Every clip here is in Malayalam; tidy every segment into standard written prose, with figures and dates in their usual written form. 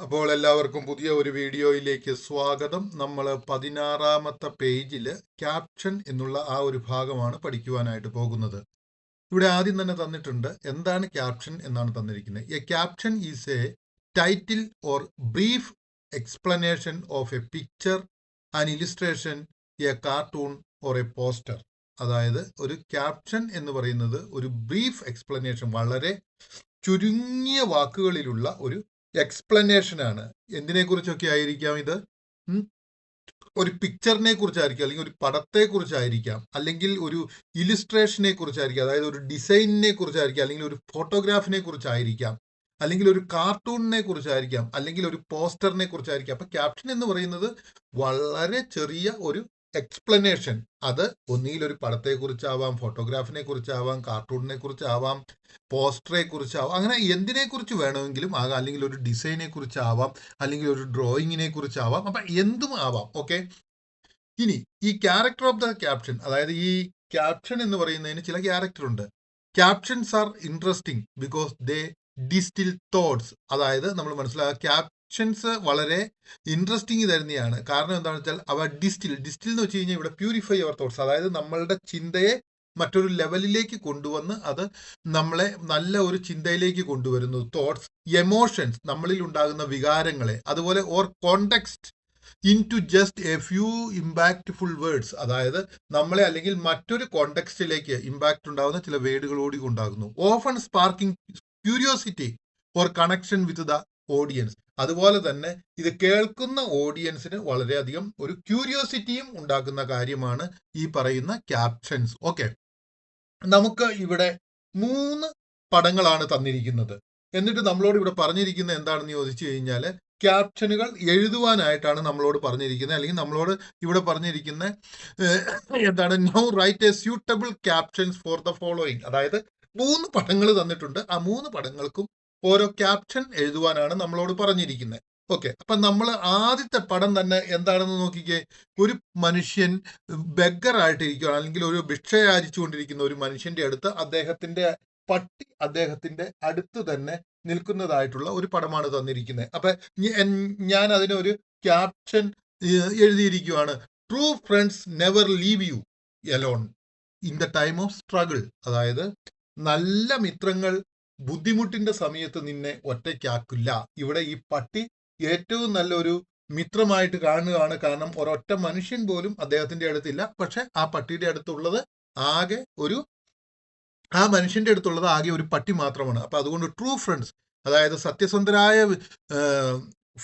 അപ്പോൾ എല്ലാവർക്കും പുതിയ ഒരു വീഡിയോയിലേക്ക് സ്വാഗതം. നമ്മൾ 16-ാമത്തെ പേജിൽ ക്യാപ്ഷൻ എന്നുള്ള ആ ഒരു ഭാഗമാണ് പഠിക്കുവാനായിട്ട് പോകുന്നത്. ഇവിടെ ആദ്യം തന്നെ തന്നിട്ടുണ്ട് എന്താണ് ക്യാപ്ഷൻ എന്നാണ് തന്നിരിക്കുന്നത്. A caption is A title or brief explanation of A picture, an illustration, A cartoon or A poster. അതായത് ഒരു ക്യാപ്ഷൻ എന്ന് പറയുന്നത് ഒരു ബ്രീഫ് എക്സ്പ്ലനേഷൻ, വളരെ ചുരുങ്ങിയ വാക്കുകളിലുള്ള ഒരു എക്സ്പ്ലനേഷൻ ആണ്. എന്തിനെ കുറിച്ചൊക്കെ ആയിരിക്കാം ഇത്? ഒരു പിക്ചറിനെ കുറിച്ചായിരിക്കാം, അല്ലെങ്കിൽ ഒരു പടത്തെ കുറിച്ചായിരിക്കാം, അല്ലെങ്കിൽ ഒരു ഇലിസ്ട്രേഷനെ കുറിച്ചായിരിക്കാം, അതായത് ഒരു ഡിസൈനിനെ കുറിച്ചായിരിക്കാം, അല്ലെങ്കിൽ ഒരു ഫോട്ടോഗ്രാഫിനെ കുറിച്ചായിരിക്കാം, അല്ലെങ്കിൽ ഒരു കാർട്ടൂണിനെ കുറിച്ചായിരിക്കാം, അല്ലെങ്കിൽ ഒരു പോസ്റ്ററിനെ കുറിച്ചായിരിക്കാം. അപ്പൊ ക്യാപ്ഷൻ എന്ന് പറയുന്നത് വളരെ ചെറിയ ഒരു എക്സ്പ്ലനേഷൻ. അത് ഒന്നുകിൽ ഒരു പടത്തെ കുറിച്ചാവാം, ഫോട്ടോഗ്രാഫിനെ കുറിച്ചാവാം, കാർട്ടൂണിനെ കുറിച്ചാവാം, പോസ്റ്ററെ കുറിച്ചാവാം, അങ്ങനെ എന്തിനെ കുറിച്ച് വേണമെങ്കിലും ആകാം, അല്ലെങ്കിൽ ഒരു ഡിസൈനെ കുറിച്ചാവാം, അല്ലെങ്കിൽ ഒരു ഡ്രോയിങ്ങിനെ കുറിച്ചാവാം, അപ്പൊ എന്തും ആവാം. ഓക്കെ, ഇനി ഈ ക്യാരക്ടർ ഓഫ് ദ ക്യാപ്ഷൻ, അതായത് ഈ ക്യാപ്ഷൻ എന്ന് പറയുന്നതിന് ചില ക്യാരക്ടർ ഉണ്ട്. Captions are interesting because they distil thoughts. അതായത് നമ്മൾ മനസ്സിലാക്കുക, ക്യാപ്ഷൻസ് വളരെ ഇൻട്രസ്റ്റിംഗ് തരുന്നതാണ്. കാരണം എന്താണെന്ന് വെച്ചാൽ അവ ഡിസ്റ്റിൽ എന്ന് വെച്ച് കഴിഞ്ഞാൽ ഇവിടെ പ്യൂരിഫൈ അവർ തോട്ട്സ്, അതായത് നമ്മളുടെ ചിന്തയെ മറ്റൊരു ലെവലിലേക്ക് കൊണ്ടുവന്ന് അത് നമ്മളെ നല്ല ഒരു ചിന്തയിലേക്ക് കൊണ്ടുവരുന്നു. തോട്ട്സ്, എമോഷൻസ്, നമ്മളിൽ ഉണ്ടാകുന്ന വികാരങ്ങളെ, അതുപോലെ or context into just a few impactful words, അതായത് നമ്മളെ അല്ലെങ്കിൽ മറ്റൊരു കോണ്ടെക്സ്റ്റിലേക്ക് ഇമ്പാക്റ്റ് ഉണ്ടാകുന്ന ചില വേർഡുകളോടി ഉണ്ടാകുന്നു. Often sparking curiosity or connection with the audience. അതുപോലെ തന്നെ ഇത് കേൾക്കുന്ന ഓഡിയൻസിന് വളരെയധികം ഒരു ക്യൂരിയോസിറ്റിയും ഉണ്ടാക്കുന്ന കാര്യമാണ് ഈ പറയുന്ന ക്യാപ്ഷൻസ്. ഓക്കെ, നമുക്ക് ഇവിടെ 3 പടങ്ങളാണ് തന്നിരിക്കുന്നത്. എന്നിട്ട് നമ്മളോട് ഇവിടെ പറഞ്ഞിരിക്കുന്നത് എന്താണെന്ന് ചോദിച്ചു കഴിഞ്ഞാൽ, ക്യാപ്ഷനുകൾ എഴുതുവാനായിട്ടാണ് നമ്മളോട് പറഞ്ഞിരിക്കുന്നത്, അല്ലെങ്കിൽ നമ്മളോട് ഇവിടെ പറഞ്ഞിരിക്കുന്ന എന്താണ്, now write a suitable captions for the following. അതായത് 3 പടങ്ങൾ തന്നിട്ടുണ്ട്. ആ 3 പടങ്ങൾക്കും ഓരോ ക്യാപ്ഷൻ എഴുതുവാനാണ് നമ്മളോട് പറഞ്ഞിരിക്കുന്നത്. ഓക്കെ, അപ്പൊ നമ്മൾ ആദ്യത്തെ പടം തന്നെ എന്താണെന്ന് നോക്കിക്കേ. ഒരു മനുഷ്യൻ ബെഗറായിട്ടിരിക്കുകയാണ്, അല്ലെങ്കിൽ ഒരു ഭിക്ഷ യാചിച്ചുകൊണ്ടിരിക്കുന്ന ഒരു മനുഷ്യന്റെ അടുത്ത് അദ്ദേഹത്തിന്റെ പട്ടി അദ്ദേഹത്തിന്റെ അടുത്ത് തന്നെ നിൽക്കുന്നതായിട്ടുള്ള ഒരു പടമാണ് തന്നിരിക്കുന്നത്. അപ്പൊ ഞാൻ അതിനൊരു ക്യാപ്ഷൻ എഴുതിയിരിക്കുകയാണ്, true friends never leave you alone in the time of struggle. അതായത് നല്ല മിത്രങ്ങൾ ബുദ്ധിമുട്ടിന്റെ സമയത്ത് നിന്നെ ഒറ്റയ്ക്കാക്കില്ല. ഇവിടെ ഈ പട്ടി ഏറ്റവും നല്ലൊരു മിത്രമായിട്ട് കാണുകയാണ്. കാരണം ഒരൊറ്റ മനുഷ്യൻ പോലും അദ്ദേഹത്തിന്റെ അടുത്തില്ല, പക്ഷെ ആ പട്ടിയുടെ അടുത്തുള്ളത് ആകെ ആ മനുഷ്യന്റെ അടുത്തുള്ളത് ആകെ ഒരു പട്ടി മാത്രമാണ്. അപ്പൊ അതുകൊണ്ട് ട്രൂ ഫ്രണ്ട്സ്, അതായത് സത്യസന്ധരായ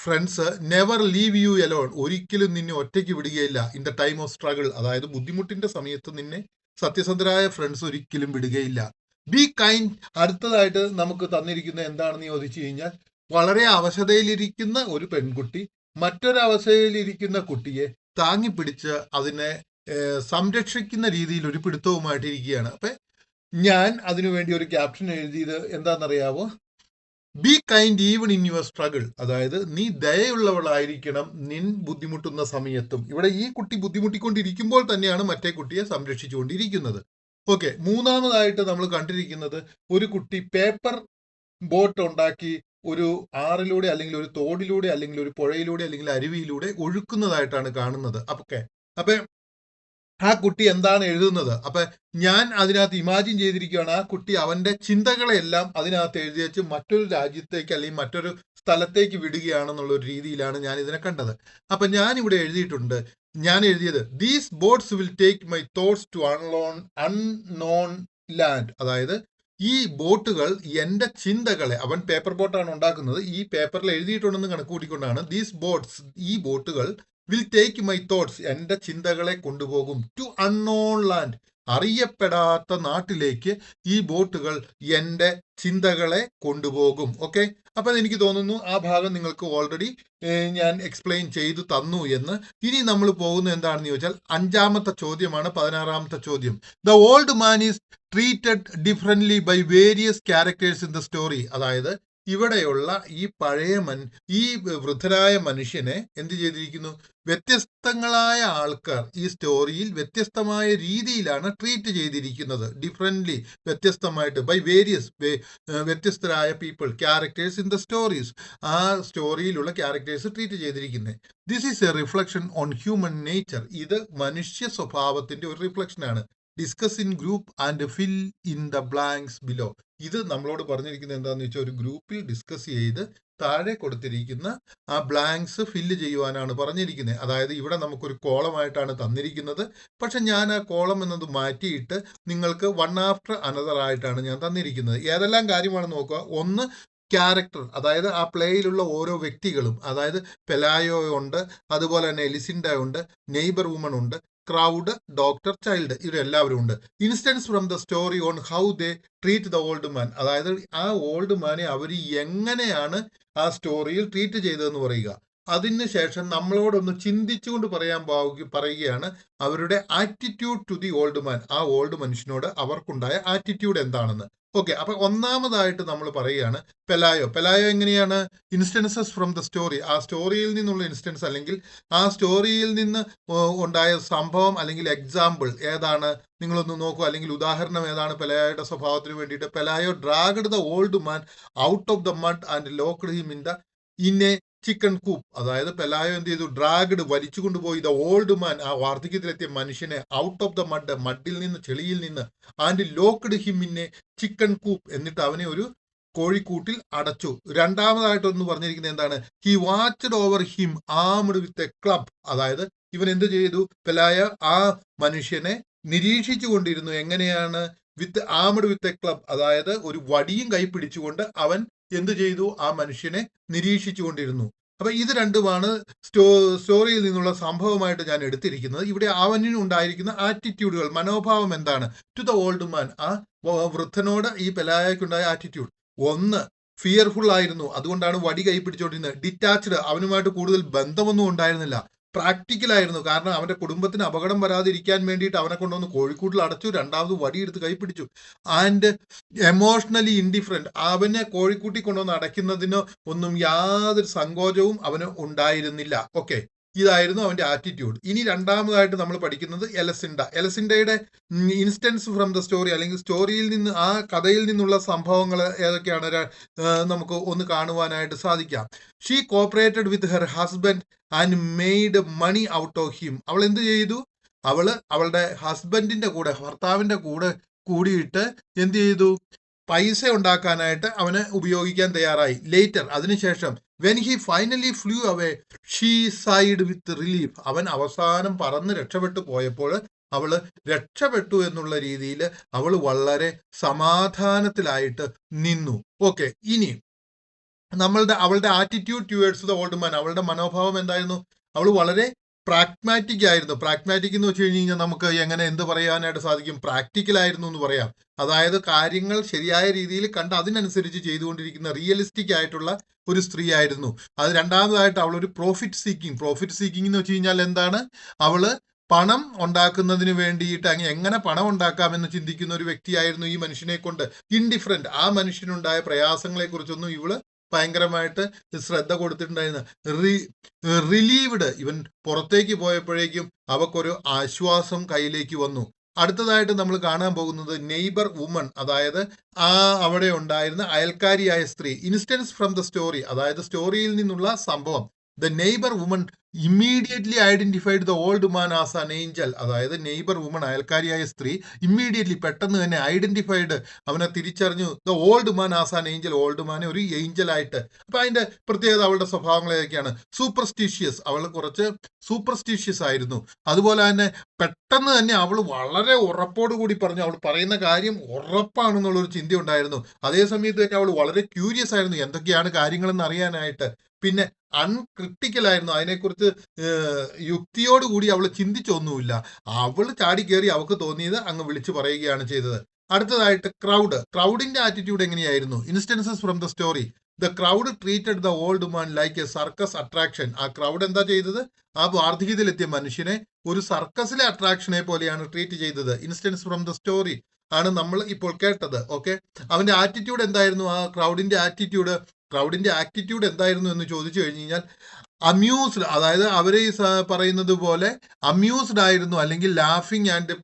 friends, never leave you alone, ഒരിക്കലും നിന്നെ ഒറ്റയ്ക്ക് വിടുകയില്ല. In the time of struggle, അതായത് ബുദ്ധിമുട്ടിന്റെ സമയത്ത് നിന്നെ സത്യസന്ധരായ ഫ്രണ്ട്സ് ഒരിക്കലും വിടുകയില്ല. Be kind. അടുത്തതായിട്ട് നമുക്ക് തന്നിരിക്കുന്ന എന്താണെന്ന് ചോദിച്ചു കഴിഞ്ഞാൽ, വളരെ അവശതയിലിരിക്കുന്ന ഒരു പെൺകുട്ടി മറ്റൊരു അവസ്ഥയിലിരിക്കുന്ന കുട്ടിയെ താങ്ങിപ്പിടിച്ച് അതിനെ സംരക്ഷിക്കുന്ന രീതിയിൽ ഒരു പിടുത്തവുമായിട്ടിരിക്കുകയാണ്. അപ്പൊ ഞാൻ അതിനുവേണ്ടി ഒരു ക്യാപ്ഷൻ എഴുതിയത് എന്താണെന്നറിയാവോ? Be kind even in your struggle. അതായത് നീ ദയയുള്ളവളായിരിക്കണം നിൻ ബുദ്ധിമുട്ടുന്ന സമയത്തും. ഇവിടെ ഈ കുട്ടി ബുദ്ധിമുട്ടിക്കൊണ്ടിരിക്കുമ്പോൾ തന്നെയാണ് മറ്റേ കുട്ടിയെ സംരക്ഷിച്ചുകൊണ്ടിരിക്കുന്നത്. ഓക്കെ, മൂന്നാമതായിട്ട് നമ്മൾ കണ്ടിരിക്കുന്നത്, ഒരു കുട്ടി പേപ്പർ ബോട്ട് ഉണ്ടാക്കി ഒരു ആറിലൂടെ, അല്ലെങ്കിൽ ഒരു തോടിലൂടെ, അല്ലെങ്കിൽ ഒരു പുഴയിലൂടെ, അല്ലെങ്കിൽ അരുവിയിലൂടെ ഒഴുക്കുന്നതായിട്ടാണ് കാണുന്നത്. അപ്പൊ ആ കുട്ടി എന്താണ് എഴുതുന്നത്? അപ്പൊ ഞാൻ അതിനകത്ത് ഇമാജിൻ ചെയ്തിരിക്കുകയാണ്, ആ കുട്ടി അവന്റെ ചിന്തകളെല്ലാം അതിനകത്ത് എഴുതി വെച്ച് മറ്റൊരു രാജ്യത്തേക്ക് അല്ലെങ്കിൽ മറ്റൊരു സ്ഥലത്തേക്ക് വിടുകയാണെന്നുള്ള ഒരു രീതിയിലാണ് ഞാൻ ഇതിനെ കണ്ടത്. അപ്പൊ ഞാൻ ഇവിടെ എഴുതിയിട്ടുണ്ട്, ഞാൻ എഴുതിയത്, these boats will take my thoughts to unknown land. അതായത് ഈ ബോട്ടുകൾ എന്റെ ചിന്തകളെ, അവൻ പേപ്പർ ബോട്ടാണ് ഉണ്ടാക്കുന്നത്, ഈ പേപ്പറിൽ എഴുതിയിട്ടുണ്ടെന്ന് കണക്ക് കൂട്ടിക്കൊണ്ടാണ്, ദീസ് ബോട്ട്സ്, ഈ ബോട്ടുകൾ വിൽ ടേക്ക് മൈ തോട്ട്സ്, എന്റെ ചിന്തകളെ കൊണ്ടുപോകും, ടു അൺനോൺ ലാൻഡ്, അറിയപ്പെടാത്ത നാട്ടിലേക്ക് ഈ ബോട്ടുകൾ എന്റെ ചിന്തകളെ കൊണ്ടുപോകും. ഓക്കെ, അപ്പൊ എനിക്ക് തോന്നുന്നു ആ ഭാഗം നിങ്ങൾക്ക് ഓൾറെഡി ഞാൻ എക്സ്പ്ലെയിൻ ചെയ്തു തന്നു എന്ന്. ഇനി നമ്മൾ പോകുന്നത് എന്താണെന്ന് ചോദിച്ചാൽ 5-ാമത്തെ ചോദ്യമാണ്, 16-ാമത്തെ ചോദ്യം. The old man is treated differently by various characters in the story. അതായത് ഇവിടെയുള്ള ഈ വൃദ്ധരായ മനുഷ്യനെ എന്ത് ചെയ്തിരിക്കുന്നു? വ്യത്യസ്തങ്ങളായ ആൾക്കാർ ഈ സ്റ്റോറിയിൽ വ്യത്യസ്തമായ രീതിയിലാണ് ട്രീറ്റ് ചെയ്തിരിക്കുന്നത്. ഡിഫറെൻ്റ്ലി, വ്യത്യസ്തമായിട്ട്, ബൈ വേരിയസ് വ്യത്യസ്തരായ people, characters in the stories. ആ സ്റ്റോറിയിലുള്ള ക്യാരക്ടേഴ്സ് ട്രീറ്റ് ചെയ്തിരിക്കുന്നത്. This is a reflection on human nature. ഇത് മനുഷ്യ സ്വഭാവത്തിന്റെ ഒരു റിഫ്ലക്ഷനാണ്. Discuss in group and fill in the blanks below. ഇത് നമ്മളോട് പറഞ്ഞിരിക്കുന്നത് എന്താണെന്ന് വെച്ചാൽ, ഒരു ഗ്രൂപ്പിൽ ഡിസ്കസ് ചെയ്ത് താഴെ കൊടുത്തിരിക്കുന്ന ആ ബ്ലാങ്ക്സ് ഫില്ല് ചെയ്യുവാനാണ് പറഞ്ഞിരിക്കുന്നത്. അതായത് ഇവിടെ നമുക്കൊരു കോളമായിട്ടാണ് തന്നിരിക്കുന്നത്. പക്ഷെ ഞാൻ ആ കോളം എന്നത് മാറ്റിയിട്ട് നിങ്ങൾക്ക് വൺ ആഫ്റ്റർ അനദർ ആയിട്ടാണ് ഞാൻ തന്നിരിക്കുന്നത്. ഏതെല്ലാം കാര്യമാണ് നോക്കുക. ഒന്ന്, ക്യാരക്ടർ, അതായത് ആ പ്ലേയിലുള്ള ഓരോ വ്യക്തികളും, അതായത് പെലായോ ഉണ്ട്, അതുപോലെ തന്നെ എലിസിൻഡ ഉണ്ട്, നെയ്ബർ വുമൺ ഉണ്ട്, ക്രൗഡ്, ഡോക്ടർ, ചൈൽഡ്, ഇവരെല്ലാവരും ഉണ്ട്. Instance from the story on how they treat the old മാൻ. അതായത് ആ ഓൾഡ് മാനെ അവർ എങ്ങനെയാണ് ആ സ്റ്റോറിയിൽ ട്രീറ്റ് ചെയ്തതെന്ന് പറയുക. അതിനുശേഷം നമ്മളോടൊന്ന് ചിന്തിച്ചുകൊണ്ട് പറയുകയാണ് അവരുടെ attitude to the old man. ആ ഓൾഡ് മനുഷ്യനോട് അവർക്കുണ്ടായ ആറ്റിറ്റ്യൂഡ് എന്താണെന്ന്. ഓക്കെ, അപ്പൊ ഒന്നാമതായിട്ട് നമ്മൾ പറയുകയാണ് പെലായോ എങ്ങനെയാണ്? Instances from the story. ആ സ്റ്റോറിയിൽ നിന്നുള്ള ഇൻസ്റ്റൻസ്, അല്ലെങ്കിൽ ആ സ്റ്റോറിയിൽ നിന്ന് ഉണ്ടായ സംഭവം അല്ലെങ്കിൽ എക്സാമ്പിൾ ഏതാണ്? നിങ്ങളൊന്ന് നോക്കൂ, അല്ലെങ്കിൽ ഉദാഹരണം ഏതാണ് പെലായോയുടെ സ്വഭാവത്തിന് വേണ്ടിയിട്ട്? Pelayo dragged the old man out of the mud and locked him in a chicken coop. അതായത് പെലായോ എന്ത് ചെയ്തു? ഡ്രാഗ്ഡ്, വലിച്ചു കൊണ്ടുപോയി ദ ഓൾഡ് മാൻ, ആ വാർദ്ധക്യത്തിലെത്തിയ മനുഷ്യനെ, ഔട്ട് ഓഫ് ദ മഡിൽ നിന്ന്, ചെളിയിൽ നിന്ന്, and locked him in a chicken coop, എന്നിട്ട് അവനെ ഒരു കോഴിക്കൂട്ടിൽ അടച്ചു. രണ്ടാമതായിട്ടൊന്ന് പറഞ്ഞിരിക്കുന്നത് എന്താണ്? He watched over him armed with a club. അതായത് ഇവൻ എന്ത് ചെയ്തു? പെലായ ആ മനുഷ്യനെ നിരീക്ഷിച്ചു കൊണ്ടിരുന്നു. എങ്ങനെയാണ്? ആംഡ് വിത്ത് എ ക്ലബ്, അതായത് ഒരു വടിയും കൈ പിടിച്ചുകൊണ്ട് അവൻ എന്ത് ചെയ്തു? ആ മനുഷ്യനെ നിരീക്ഷിച്ചു കൊണ്ടിരുന്നു. അപ്പൊ ഇത് രണ്ടുമാണ് സ്റ്റോറിയിൽ നിന്നുള്ള സംഭവമായിട്ട് ഞാൻ എടുത്തിരിക്കുന്നത്. ഇവിടെ അവനുണ്ടായിരിക്കുന്ന ആറ്റിറ്റ്യൂഡുകൾ, മനോഭാവം എന്താണ്? ടു ദ ഓൾഡ് മാൻ, ആ വൃദ്ധനോട് ഈ പെലായക്കുണ്ടായ ആറ്റിറ്റ്യൂഡ്. ഒന്ന്, ഫിയർഫുൾ ആയിരുന്നു, അതുകൊണ്ടാണ് വടി കൈ പിടിച്ചോണ്ടിരുന്നത്. ഡിറ്റാച്ച്ഡ്, അവനുമായിട്ട് കൂടുതൽ ബന്ധമൊന്നും ഉണ്ടായിരുന്നില്ല. പ്രാക്ടിക്കലായിരുന്നു, കാരണം അവന്റെ കുടുംബത്തിന് അപകടം വരാതിരിക്കാൻ വേണ്ടിയിട്ട് അവനെ കൊണ്ടുവന്ന് കോഴിക്കൂട്ടിൽ അടച്ചു, രണ്ടാമത് വടിയെടുത്ത് കൈപ്പിടിച്ചു. ആൻഡ് എമോഷണലി ഇൻഡിഫറൻറ്റ്, അവനെ കോഴിക്കൂട്ടി കൊണ്ടുവന്ന് അടയ്ക്കുന്നതിന് ഒന്നും യാതൊരു സങ്കോചവും അവന് ഉണ്ടായിരുന്നില്ല. ഓക്കെ, ഇതായിരുന്നു അവന്റെ ആറ്റിറ്റ്യൂഡ്. ഇനി രണ്ടാമതായിട്ട് നമ്മൾ പഠിക്കുന്നത് എലസിൻഡയുടെ ഇൻസ്റ്റൻസ് ഫ്രം ദ സ്റ്റോറി, അല്ലെങ്കിൽ സ്റ്റോറിയിൽ നിന്ന്, ആ കഥയിൽ നിന്നുള്ള സംഭവങ്ങൾ ഏതൊക്കെയാണ് നമുക്ക് ഒന്ന് കാണുവാനായിട്ട് സാധിക്കാം. She cooperated with her husband and made money out of him. അവൾ എന്ത് ചെയ്തു? അവളുടെ ഹസ്ബൻഡിന്റെ കൂടെ, ഭർത്താവിന്റെ കൂടെ കൂടിയിട്ട് എന്ത് ചെയ്തു? പൈസ ഉണ്ടാക്കാനായിട്ട് അവനെ ഉപയോഗിക്കാൻ തയ്യാറായി. ലേറ്റർ, അതിനുശേഷം, when he finally flew away she sighed with relief. അവൻ അവസാനം പറന്ന് രക്ഷപ്പെട്ടു പോയപ്പോൾ അവള് രക്ഷപ്പെട്ടു എന്നുള്ള രീതിയിൽ അവൾ വളരെ സമാധാനത്തിലായിട്ട് നിന്നു. ഓക്കെ, ഇനി അവളുടെ ആറ്റിറ്റ്യൂഡ് ടുവേർഡ്സ് ദ ഓൾഡ് മാൻ, അവളുടെ മനോഭാവം എന്തായിരുന്നു? അവൾ വളരെ പ്രാഗ്മാറ്റിക് ആയിരുന്നു. പ്രാഗ്മാറ്റിക് എന്ന് വെച്ച് കഴിഞ്ഞാൽ നമുക്ക് എങ്ങനെ എന്ത് പറയാനായിട്ട് സാധിക്കും? പ്രാക്ടിക്കൽ ആയിരുന്നു എന്ന് പറയാം. അതായത് കാര്യങ്ങൾ ശരിയായ രീതിയിൽ കണ്ട് അതിനനുസരിച്ച് ചെയ്തുകൊണ്ടിരിക്കുന്ന റിയലിസ്റ്റിക് ആയിട്ടുള്ള ഒരു സ്ത്രീ ആയിരുന്നു. അത് രണ്ടാമതായിട്ട് അവൾ ഒരു പ്രോഫിറ്റ് സീക്കിംഗ് എന്ന് വെച്ച് കഴിഞ്ഞാൽ എന്താണ്? അവള് പണം ഉണ്ടാക്കുന്നതിന് വേണ്ടിയിട്ട് എങ്ങനെ പണം ഉണ്ടാക്കാമെന്ന് ചിന്തിക്കുന്ന ഒരു വ്യക്തിയായിരുന്നു ഈ മനുഷ്യനെ കൊണ്ട്. ഇൻഡിഫറൻറ്റ്, ആ മനുഷ്യനുണ്ടായ പ്രയാസങ്ങളെ കുറിച്ചൊന്നും ഇവള് ഭയങ്കരമായിട്ട് ശ്രദ്ധ കൊടുത്തിട്ടുണ്ടായിരുന്നു. റിലീവ്ഡ്, ഇവൻ പുറത്തേക്ക് പോയപ്പോഴേക്കും അവക്കൊരു ആശ്വാസം കയ്യിലേക്ക് വന്നു. അടുത്തതായിട്ട് നമ്മൾ കാണാൻ പോകുന്നത് നെയ്ബർ വുമൺ, അതായത് അവിടെ ഉണ്ടായിരുന്ന അയൽക്കാരിയായ സ്ത്രീ. ഇൻസ്റ്റൻസ് ഫ്രം ദ സ്റ്റോറി, അതായത് സ്റ്റോറിയിൽ നിന്നുള്ള സംഭവം. The neighbour woman immediately identified the old man as an Angel. അതായത് നെയ്ബർ വുമൺ, അയൽക്കാരിയായ സ്ത്രീ, ഇമ്മീഡിയറ്റ്ലി, പെട്ടെന്ന് തന്നെ ഐഡന്റിഫൈഡ്, അവനെ തിരിച്ചറിഞ്ഞു. The old man as an Angel, old മാനെ ഒരു ഏഞ്ചൽ ആയിട്ട്. അപ്പൊ അതിന്റെ പ്രത്യേകത, അവളുടെ സ്വഭാവങ്ങൾ ഏതൊക്കെയാണ്? സൂപ്പർസ്റ്റിഷ്യസ്, അവൾ കുറച്ച് സൂപ്പർസ്റ്റിഷ്യസ് ആയിരുന്നു. അതുപോലെ തന്നെ പെട്ടെന്ന് തന്നെ അവൾ വളരെ ഉറപ്പോടുകൂടി പറഞ്ഞു, അവൾ പറയുന്ന കാര്യം ഉറപ്പാണെന്നുള്ളൊരു ചിന്ത ഉണ്ടായിരുന്നു. അതേ സമയത്ത് തന്നെ അവൾ വളരെ ക്യൂരിയസ് ആയിരുന്നു, എന്തൊക്കെയാണ് കാര്യങ്ങളെന്ന് അറിയാനായിട്ട്. പിന്നെ അൺക്രിട്ടിക്കലായിരുന്നു, അതിനെക്കുറിച്ച് യുക്തിയോടുകൂടി അവൾ ചിന്തിച്ചൊന്നുമില്ല. അവൾ ചാടിക്കേറി അവൾക്ക് തോന്നിയത് അങ്ങ് വിളിച്ചു പറയുകയാണ് ചെയ്തത്. അടുത്തതായിട്ട് ക്രൗഡിന്റെ ആറ്റിറ്റ്യൂഡ് എങ്ങനെയായിരുന്നു? Instances from the story. The crowd treated the old man like A circus attraction. ആ ക്രൗഡ് എന്താ ചെയ്തത്? ആ വാർദ്ധക്യത്തിലെത്തിയ മനുഷ്യനെ ഒരു സർക്കസിലെ അട്രാക്ഷനെ പോലെയാണ് ട്രീറ്റ് ചെയ്തത്. ഇൻസ്റ്റൻസ് ഫ്രം ദ സ്റ്റോറി ആണ് നമ്മൾ ഇപ്പോൾ കേട്ടത്. ഓക്കെ, അവന്റെ ആറ്റിറ്റ്യൂഡ് എന്തായിരുന്നു? ആ ക്രൗഡിന്റെ ആറ്റിറ്റ്യൂഡ് ക്രൗഡിന്റെ ആറ്റിറ്റ്യൂഡ് എന്തായിരുന്നു എന്ന് ചോദിച്ചു കഴിഞ്ഞു കഴിഞ്ഞാൽ അമ്യൂസ്ഡ്, അതായത് അവർ പറയുന്നത് പോലെ അമ്യൂസ്ഡ് ആയിരുന്നു, അല്ലെങ്കിൽ ലാഫിങ് ആൻഡ്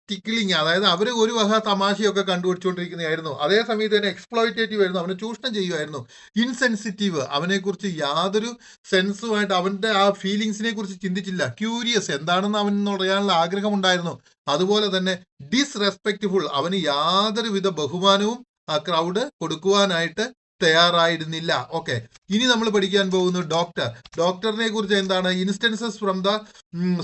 ടിക്കിളിങ്, അതായത് അവർ ഒരു വക തമാശയൊക്കെ കണ്ടുപിടിച്ചുകൊണ്ടിരിക്കുന്നതായിരുന്നു. അതേ സമയത്ത് തന്നെ എക്സ്പ്ലോയിറ്റേറ്റീവ് ആയിരുന്നു, അവനെ ചൂഷണം ചെയ്യുമായിരുന്നു. ഇൻസെൻസിറ്റീവ്, അവനെക്കുറിച്ച് യാതൊരു സെൻസുമായിട്ട് അവൻ്റെ ആ ഫീലിങ്സിനെ കുറിച്ച് ചിന്തിച്ചില്ല. ക്യൂരിയസ്, എന്താണെന്ന് അവന് അറിയാനുള്ള ആഗ്രഹമുണ്ടായിരുന്നു. അതുപോലെ തന്നെ ഡിസ്റെസ്പെക്റ്റ്ഫുൾ, അവന് യാതൊരുവിധ ബഹുമാനവും ആ ക്രൗഡ് കൊടുക്കുവാനായിട്ട് തയ്യാറായിരുന്നില്ല. ഓക്കെ, ഇനി നമ്മൾ പഠിക്കാൻ പോകുന്നത് ഡോക്ടറിനെ കുറിച്ച് എന്താണ്? ഇൻസ്റ്റൻസസ് ഫ്രം ദ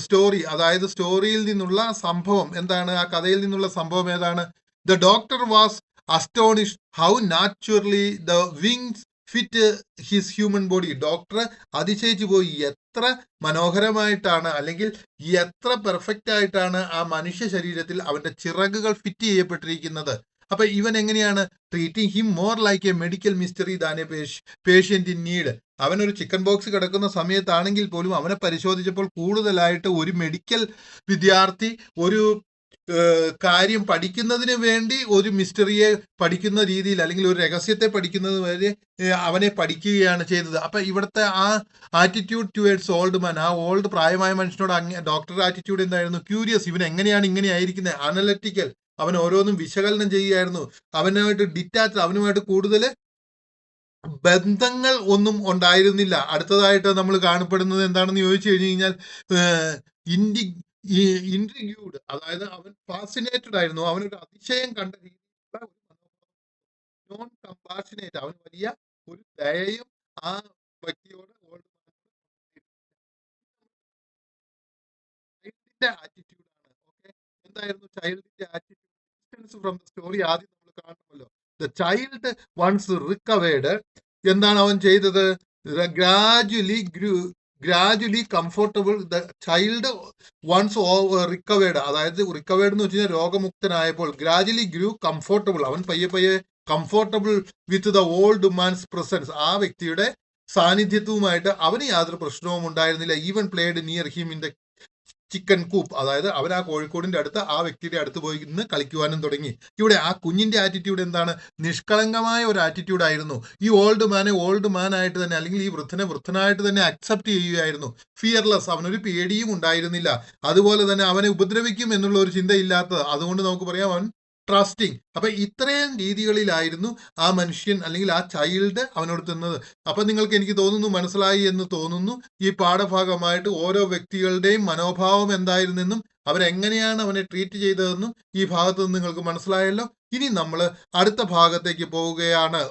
സ്റ്റോറി, അതായത് സ്റ്റോറിയിൽ നിന്നുള്ള സംഭവം എന്താണ്? ആ കഥയിൽ നിന്നുള്ള സംഭവം ഏതാണ്? The doctor was astonished how naturally the wings fit his human body. Doctor അതിശയിച്ചു പോയി, എത്ര മനോഹരമായിട്ടാണ്, അല്ലെങ്കിൽ എത്ര പെർഫെക്റ്റ് ആയിട്ടാണ് ആ മനുഷ്യ ശരീരത്തിൽ അവന്റെ ചിറകുകൾ ഫിറ്റ് ചെയ്യപ്പെട്ടിരിക്കുന്നത്. അപ്പൊ ഇവൻ എങ്ങനെയാണ് treating him more like A medical mystery than A patient in need. അവനൊരു ചിക്കൻ ബോക്സ് കിടക്കുന്ന സമയത്താണെങ്കിൽ പോലും അവനെ പരിശോധിച്ചപ്പോൾ കൂടുതലായിട്ട് ഒരു മെഡിക്കൽ വിദ്യാർത്ഥി ഒരു കാര്യം പഠിക്കുന്നതിന് വേണ്ടി ഒരു മിസ്റ്ററിയെ പഠിക്കുന്ന രീതിയിൽ, അല്ലെങ്കിൽ ഒരു രഹസ്യത്തെ പഠിക്കുന്നത് വരെ അവനെ പഠിക്കുകയാണ് ചെയ്തത്. അപ്പൊ ഇവിടുത്തെ ആ ആറ്റിറ്റ്യൂഡ് ടുവേർഡ്സ് ഓൾഡ് മാൻ, ആ ഓൾഡ് പ്രായമായ മനുഷ്യനോട് ഡോക്ടറുടെ ആറ്റിറ്റ്യൂഡ് എന്തായിരുന്നു? ക്യൂരിയസ്, ഇവൻ എങ്ങനെയാണ് ഇങ്ങനെ ആയിരിക്കുന്നത്. അനലറ്റിക്കൽ, അവൻ ഓരോന്നും വിശകലനം ചെയ്യുകയായിരുന്നു. അവനുമായിട്ട് ഡിറ്റാച്ച്, അവനുമായിട്ട് കൂടുതൽ ബന്ധങ്ങൾ ഒന്നും ഉണ്ടായിരുന്നില്ല. അടുത്തതായിട്ട് നമ്മൾ കാണപ്പെടുന്നത് എന്താണെന്ന് ചോദിച്ചു കഴിഞ്ഞു കഴിഞ്ഞാൽ ഇൻട്രിഗ്യൂഡ്, അതായത് അവൻ ഫാസിനേറ്റഡ് ആയിരുന്നു. അവനൊരു അതിശയം കണ്ട രീതിയിലുള്ള നോൺ കമ്പാഷനേറ്റ്, അവന് വലിയ ഒരു ദയയും ആ വ്യക്തിയോട് ചൈൽഡിന്റെ ആറ്റിറ്റ്യൂഡ് ആണ്. ഓക്കെ, എന്തായിരുന്നു ചൈൽഡിന്റെ ആറ്റിറ്റ്യൂഡ് ഫ്രം ദ സ്റ്റോറി? ആദ്യം നമ്മൾ കാണണമല്ലോ. ദ ചൈൽഡ് വൺസ് റിക്കവേർഡ്, എന്താണ് അവൻ ചെയ്തത്? Gradually comfortable. The child once recovered, അതായത് റിക്കവേർഡ് എന്ന് വെച്ച് കഴിഞ്ഞാൽ രോഗമുക്തനായപ്പോൾ ഗ്രാജുവലി ഗ്രൂ കംഫർട്ടബിൾ, അവൻ പയ്യെ പയ്യെ comfortable with the old man's presence, ആ വ്യക്തിയുടെ സാന്നിധ്യത്വവുമായിട്ട് അവന് യാതൊരു പ്രശ്നവും ഉണ്ടായിരുന്നില്ല. Even played near him in the chicken coop, അതായത് അവൻ ആ കോഴിക്കോടിന്റെ അടുത്ത് ആ വ്യക്തിയുടെ അടുത്ത് പോയി നിന്ന് കളിക്കുവാനും തുടങ്ങി. ഇവിടെ ആ കുഞ്ഞിന്റെ ആറ്റിറ്റ്യൂഡ് എന്താണ്? നിഷ്കളങ്കമായ ഒരു ആറ്റിറ്റ്യൂഡ് ആയിരുന്നു. ഈ ഓൾഡ് മാൻ ആയിട്ട് തന്നെ, അല്ലെങ്കിൽ ഈ വൃദ്ധനായിട്ട് തന്നെ അക്സെപ്റ്റ് ചെയ്യുകയായിരുന്നു. ഫിയർലെസ്, അവനൊരു പേടിയും ഉണ്ടായിരുന്നില്ല. അതുപോലെ തന്നെ അവനെ ഉപദ്രവിക്കും എന്നുള്ള ഒരു ചിന്തയില്ലാത്തത്. അതുകൊണ്ട് നമുക്ക് പറയാം അവൻ ട്രസ്റ്റിംഗ്. അപ്പൊ ഇത്രയും രീതികളിലായിരുന്നു ആ മനുഷ്യൻ, അല്ലെങ്കിൽ ആ ചൈൽഡ് അവനോട് തന്നത്. അപ്പൊ നിങ്ങൾക്ക് എനിക്ക് തോന്നുന്നു മനസ്സിലായി എന്ന് തോന്നുന്നു. ഈ പാഠഭാഗമായിട്ട് ഓരോ വ്യക്തികളുടെയും മനോഭാവം എന്തായിരുന്നെന്നും അവരെങ്ങനെയാണ് അവനെ ട്രീറ്റ് ചെയ്തതെന്നും ഈ ഭാഗത്ത് നിന്ന് നിങ്ങൾക്ക് മനസ്സിലായല്ലോ. ഇനി നമ്മൾ അടുത്ത ഭാഗത്തേക്ക് പോവുകയാണ്.